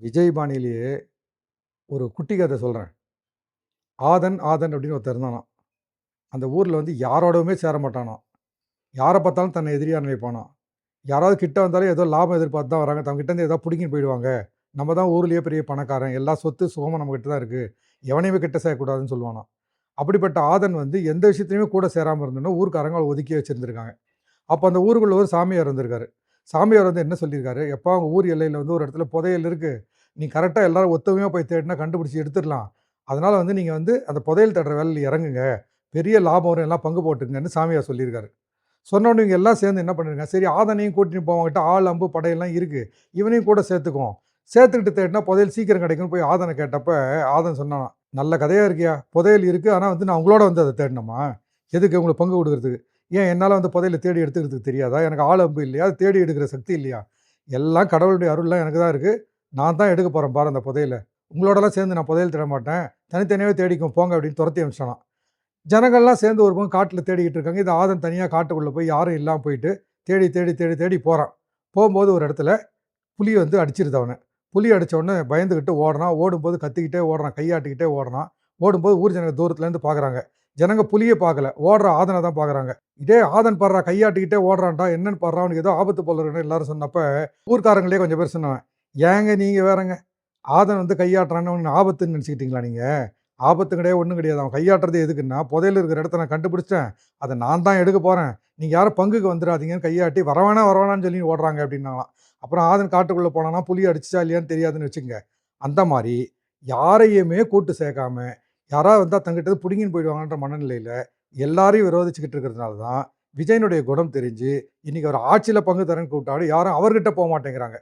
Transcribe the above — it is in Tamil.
விஜய் பாணியிலேயே ஒரு குட்டி கதை சொல்றேன். ஆதன், ஆதன் அப்படின்னு ஒருத்தன் இருந்தானாம். அந்த ஊர்ல வந்து யாரோடவுமே சேர மாட்டானாம். யார பார்த்தாலும் தன்னை எதிரியா நினைப்பானாம். யாராவது கிட்ட வந்தாலும் ஏதோ லாபம் எதிர்பார்த்து தான் வராங்க. தன்கிட்ட இருந்து ஏதாவது புடுங்கின்னு போயிடுவாங்க. நம்ம தான் ஊர்லயே பெரிய பணக்காரன். எல்லா சொத்து சுகமும் நம்ம கிட்ட தான் இருக்கு. எவனையுமே கிட்ட சேர்க்கக்கூடாதுன்னு சொல்லுவானாம். அப்படிப்பட்ட ஆதன் வந்து எந்த விஷயத்திலயுமே கூட சேராம இருந்தோனே ஊர்க்காரங்க அவள ஒதுக்கி வச்சிருந்திருக்காங்க. அப்ப அந்த ஊருக்குள்ள ஒரு சாமியார் இருந்திருக்காரு. சாமியார் வந்து என்ன சொல்லியிருக்காரு, "எப்பா உங்க ஊர் எல்லையில வந்து ஒரு இடத்துல புதையல் இருக்கு. நீ கரெக்ட்டா எல்லாரும் ஒத்துமையா போய் தேடினா கண்டுபிடிச்சு எடுத்துறலாம். அதனால வந்து நீங்க வந்து அந்த புதையல் தேடுற வேலையில இறங்குங்க. பெரிய லாபம் வரும். எல்லாம் பங்கு போட்டுக்கங்கன்னு" சாமியார் சொல்லியிருக்காரு. சொன்ன உடனே இவங்க எல்லாம் சேர்ந்து என்ன பண்ணிருங்க, சரி ஆதனையும் கூட்டிட்டு போவோம். அவன்கிட்ட ஆள், அம்பு, படையெல்லாம் இருக்கு. இவனையும் கூட சேர்த்துக்குவோம். சேர்த்துக்கிட்டு தேடினா புதையல் சீக்கிரம் கிடைக்கும்னு போய் ஆதன கேட்டப்ப, ஆதன் சொன்னானாம், "நல்ல கதையா இருக்குயா. புதையல் இருக்கு. ஆனா வந்து நான் உங்களோட வந்து அத தேடணுமா? எதுக்கு உங்களுக்கு பங்கு குடுக்குறதுக்கு? ஏன் என்னால வந்து புதையல தேடி எடுத்துக்கிறதுக்கு தெரியாதா? எனக்கு ஆள், அம்பு இல்லையா? அது தேடி எடுக்கிற சக்தி இல்லையா? எல்லாம் கடவுளுடைய அருள்லாம் எனக்கு தான் இருக்கு. நான் தான் எடுக்க போறேன் பாரு அந்த புதையல. உங்களோடலாம் சேர்ந்து நான் புதையல் தேட மாட்டேன். தனித்தனியாவே தேடிக்குவோம் போங்க" அப்படின்னு தொரத்தி அனுப்பிச்சானாம். ஜனங்கள்லாம் சேர்ந்து ஒரு பக்கம் காட்டுல தேடிக்கிட்டு இருக்காங்க. இந்த ஆதன் தனியா காட்டுக்குள்ள போய் யாரும் இல்லாம போயிட்டு, தேடி, தேடி, தேடி, தேடி போறான். போம்போது ஒரு இடத்துல புலி வந்து அடிச்சிருது அவன. புலி அடிச்ச உடனே பயந்துகிட்டு ஓடுறான். ஓடும்போது கத்திக்கிட்டே ஓடுறான். கையாட்டிக்கிட்டே ஓடுறான். ஓடும்போது ஊர் ஜனங்க தூரத்துலேருந்து பார்க்குறாங்க. ஜனங்க புலிய பார்க்கல. ஓடுற ஆதன தான் பார்க்குறாங்க. "டேய் ஆதன் பார்றா கையாட்டிக்கிட்டே ஓடுறான்டா. என்னன்னு பார்றா அவனுக்கு ஏதோ ஆபத்து போல இருக்குன்னு" எல்லாரும் சொன்னப்ப, ஊர்க்காரங்களே கொஞ்சம் பேர் சொன்னாங்க, "ஏங்க நீங்க வேறங்க. ஆதன் வந்து கையாட்டுறான்னு ஒண்ணு ஆபத்துன்னு நினச்சுக்கிட்டீங்களா நீங்க? ஆபத்தும் கிடையாது, ஒண்ணும் கிடையாது. அவன் கையாட்டுறது எதுக்குன்னா, புதையல் இருக்கிற இடத்த நான் கண்டுபிடிச்சுட்டேன். அத நான் தான் எடுக்க போறேன். நீங்க யாரும் பங்குக்கு வந்துராதீங்கன்னு" கையாட்டி வரவேணாம் வரவேணாம்னு சொல்லி ஓடுறாங்க அப்படின்னாங்களாம். அப்புறம் ஆதன் காட்டுக்குள்ள போனானா, புலி அடிச்சுச்சா இல்லையான்னு தெரியாதுன்னு வச்சுக்கங்க. அந்த மாரி யாரையுமே கூட்டு சேர்க்காம, யாராவது வந்தா தங்கிட்ட இருந்து புடுங்கின்னு போயிடுவாங்கன்ற மனநிலையில, எல்லாரையும் விரோதிச்சுக்கிட்டு இருக்கிறதுனால தான், விஜயனுடைய குணம் தெரிஞ்சு, இன்னைக்கு அவர் ஆட்சியில பங்கு தரேன்னு கூப்பிட்டாலும் யாரும் அவர்கிட்ட போமாட்டேங்கிறாங்க.